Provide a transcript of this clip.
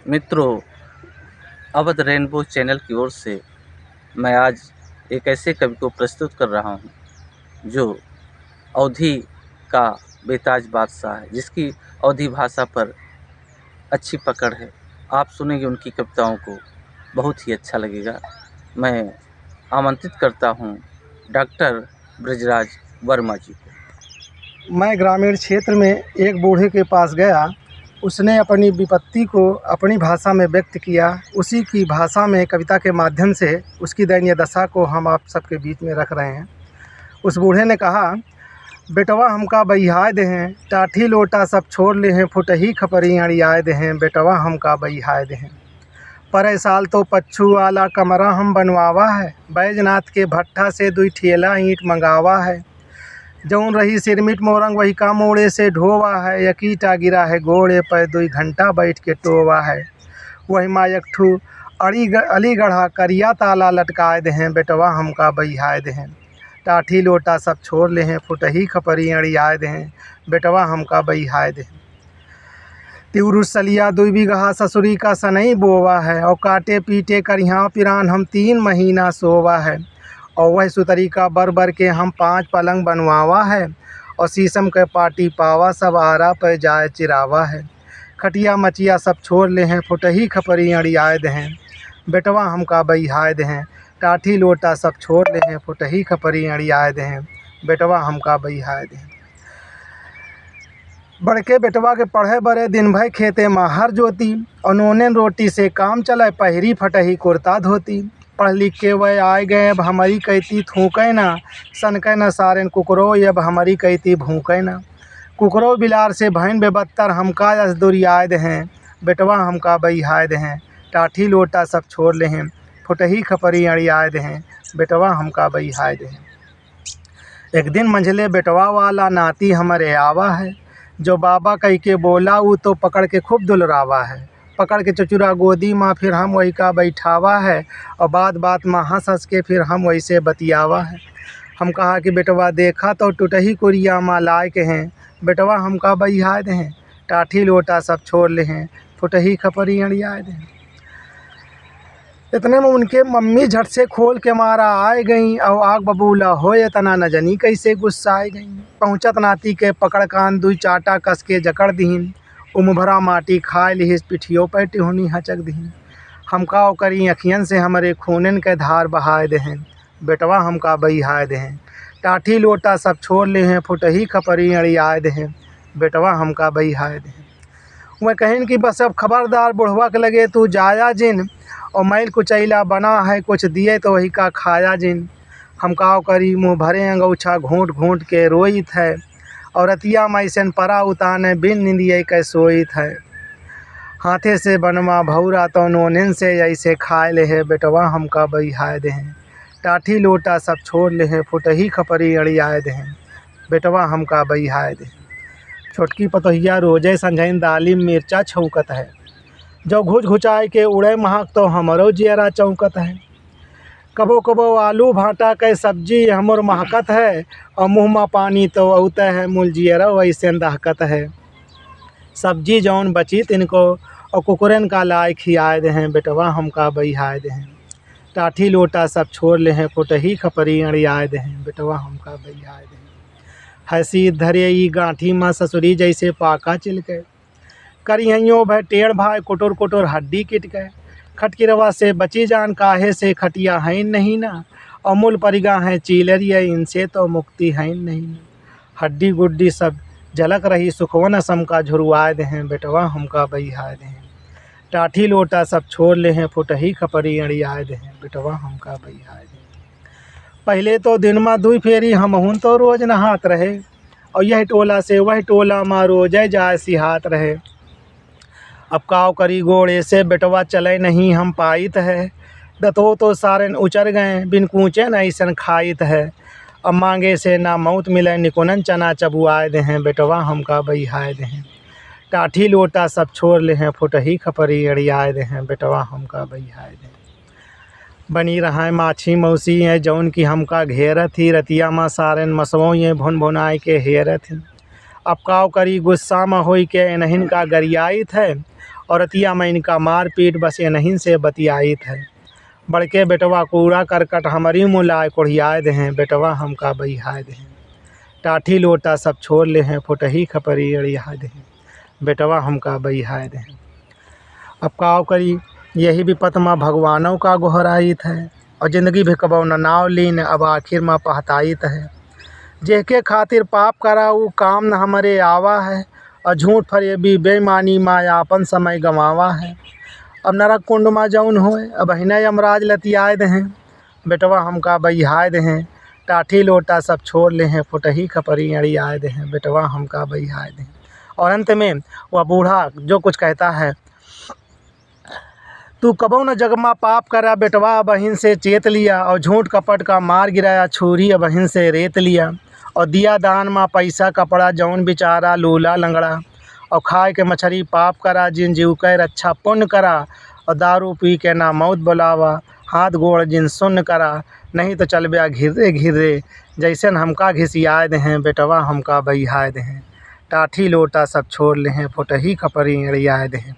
मित्रों, Awadh rainbow channel की ओर से मैं आज एक ऐसे कवि को प्रस्तुत कर रहा हूं जो अवधी का बेताज बादशाह है, जिसकी अवधी भाषा पर अच्छी पकड़ है। आप सुनेंगे उनकी कविताओं को, बहुत ही अच्छा लगेगा। मैं आमंत्रित करता हूं डॉक्टर ब्रजराज वर्मा जी को। मैं ग्रामीण क्षेत्र में एक बूढ़े के पास गया। उसने अपनी विपत्ति को अपनी भाषा में व्यक्त किया। उसी की भाषा में कविता के माध्यम से उसकी दयनीय दशा को हम आप सबके बीच में रख रहे हैं। उस बूढ़े ने कहा, बेटवा हमका बहिहाय देहें, टाठी लोटा सब छोड़ ले हैं, फुटही खपरी अड़ियाए देहें, बेटवा हमका बहिहाय देहें। पर साल तो पच्छू वाला कमरा हम बनवावा है, बैजनाथ के भट्ठा से 2 ठेला ईंट मंगावा है। जौन रही सिरमिट मोरंग वही का मोड़े से ढोवा है, यकीटा गिरा है गोड़े पर 2 घंटा बैठ के टोवा है। वही माँ एकठू अलीगढ़ा करिया ताला लटकाए देहें, बेटवा हमका बहिहाय देहें। टाठी लोटा सब छोड़ ले हैं, फुटही खपरी अड़ियाए देहें, बेटवा हमका बहिहाय देहें। तिउरु सलिया 2 बीघा ससुरी का सनई बोवा है, और काटे पीटे करिहा पिरान हम 3 महीना सोवा है। और वह सुतरी का बर के हम 5 पलंग बनवावा है, और शीशम के पाटी पावा सब आरा पर जाए चिरावा है। खटिया मचिया सब छोड़ ले हैं, फुटही खपरी अड़ियाए देहें, बेटवा हमका बहिहाय देहें। टाठी लोटा सब छोड़ ले हैं, फुटही खपरी अड़ियाए देहें, बेटवा हमका बहिहाय देहें। बड़के बेटवा के पढ़े बड़े दिन भर खेते माहर जोती, और नोने रोटी से काम चले पहरी फटही कुर्ता धोती। पढ़ लिख के वह आए गए, अब हमारी कहती थूकै ना, सनकै न सारेन कुकरो अब हमारी कहती भूकै ना। कुकरो बिलार से भैन बेबत्तर हमका असदुरियाए देहें, बेटवा हमका बहिहाय देहें। टाठी लोटा सब छोड़ ले हैं, फुटही खपरी अड़ियाए देहें, बेटवा हमका बहिहाय देहें। एक दिन मंझले बेटवा वाला नाती हमारे आवा है, जो बाबा कह के बोला वो तो पकड़ के खूब दुलरावा है। पकड़ के चचुरा गोदी माँ फिर हम वही का बैठावा है, और बात माँ हंस हंस के फिर हम वैसे बतियावा है। हम कहा कि बेटवा देखा तो टूटही कुरिया माँ लाए के हैं, बेटवा हमका बहिहाय देहें। टाठी लोटा सब छोड़ ले हैं, फुटही खपरी अड़ियाए देहें। इतने में उनके मम्मी झट से खोल के मारा आए गई, और आग बबूला होए तना न जनी कैसे गुस्साए गई। पहुँचत नाती के पकड़ कान 2 चाटा कस के जकड़ दीन, उमभरा माटी खाए लिहिस पिठियों पर टिहुनी हचक दीन। हमका ओकरी अखियन से हमारे खूनन के धार बहाए देहें, बेटवा हमका बहिहाय देहें। टाठी लोटा सब छोड़ ले हैं, फुटही खपरी अड़ियाए देहें, बेटवा हमका बहिहाय देहें। वह कहिन कि बस अब खबरदार बुढ़वा के लगे तू जाया जिन, और मैल कुचैला बना है कुछ दिए तो वही का खाया जिन। हमका ओकरी मुँह भरे अंगौछा घूंट घूंट के रोईत है, और रतिया मैसन परा उताने बिन निंदिए के सोईत है। हाथे से बनवा भौरा तो नोनिन से ऐसे खाए ले है, बेटवा हमका बहिहाय देहें। टाठी लोटा सब छोड़ ले हैं, फुटही खपरी अड़ियाए देहें, बेटवा हमका बहिहाय देहें। छोटकी पतोहिया रोजे संझैन दाली मिर्चा छौकत है, जो घुच घुचाए के उड़े महक तो हमरो जियरा चौकत है। कबो कबो आलू भाटा के सब्जी हमर महकत है, और मुँह में पानी तो औते है मूल जियरा वैसे दहकत है। सब्जी जौन बची तिनको और कुकुरन का लाए खियाए देहें, बेटवा हमका बहिहाय देहें। टाठी लोटा सब छोड़ ले हैं, फुटही खपरी अड़ियाए देहें, बेटवा हमका बहिहाय देहें। हंसी धरे ई गांठी माँ ससुरी जैसे पाका चिल गए, करिहइयों भय टेढ़ भाई कुटुर कुटुर हड्डी किट गए। खटकिरवा से बची जान काहे से खटिया हैं नहीं ना, अमूल परिगा हैं चीलरिया इनसे तो मुक्ति हैं नहीं ना। हड्डी गुड्डी सब झलक रही सुखवन सम का झुरवाए देहें, बेटवा हमका बहिहाय देहें। टाठी लोटा सब छोड़ ले हैं, फुटही खपरी अड़ियाए देहें, बेटवा हमका बहिहाय देहें। पहले तो दिन में 2 फेरी हमहुन तो रोज नहात रहे, और यह टोला से वह टोला माँ रोजे जाए सिहात रहे। अब काव करी गोड़े से बेटवा चले नहीं हम पाइत है, दतो तो सारन उचर गए बिन कूचे न ऐसन खाइत है। अब मांगे से ना मौत मिले निकुनन चना चबुआए देहें, बेटवा हमका बहिहाय देहें। टाठी लोटा सब छोड़ ले हैं, फुटही खपरी अड़ियाए देहें, बेटवा हमका बहिहाय देहें। बनी रहा माछी मौसी है जौन की हमका घेरत ही, रतिया माँ सारन मसवों ये भुन भुनाए के हेरत ही। अब काव करी गुस्सा में होई के इन्हिन का गरियाइत है, और रतिया में इनका मार पीट बस ये नहीं से बतियाइत है। बड़के बेटवा कूड़ा करकट हमारी मुलाय कोढ़ियाए दें, बेटवा हमका बहिहाए दें। टाठी लोटा सब छोड़ ले हैं, फुटही खपरी अड़िया दें, बेटवा हमका बहिहाए दें। अब काव करी, यही विपत माँ भगवानों का गोहराइत है, और ज़िंदगी भी कबौ न नाव लीन अब आखिर माँ पहताइत है। जेके खातिर पाप करा वो काम न हमारे आवा है, और झूठ फरेबी बेईमानी माँ आपन समय गंवावा है। अब नरक कुंड माँ जौन होए, अब हिने यमराज लतियाए दें, बेटवा हमका बहिहाए दें। टाठी लोटा सब छोड़ ले हैं, फुटही खपरी अड़ियाए दें, बेटवा हमका बहिहाए दें। और अंत में वह बूढ़ा जो कुछ कहता है, तू कबो न जगमा पाप करा बेटवा बहिन से चेत लिया, और झूठ कपट का मार गिराया छुरी बहिन से रेत लिया। और दिया दान माँ पैसा कपड़ा जौन बेचारा लूला लंगड़ा, और खाए के मछली पाप करा जिन जीव के रक्षा पुण्य करा। और दारू पी के ना मौत बुलावा, हाथ गोड़ जिन सुन्न करा, नहीं तो चल बया घिरे घिरे जैसे हमका घिसियाए दें, बेटवा हमका बहिहाए दें। टाठी लोटा सब छोड़ ले हैं, फुटही खपरी अड़ियाए दें।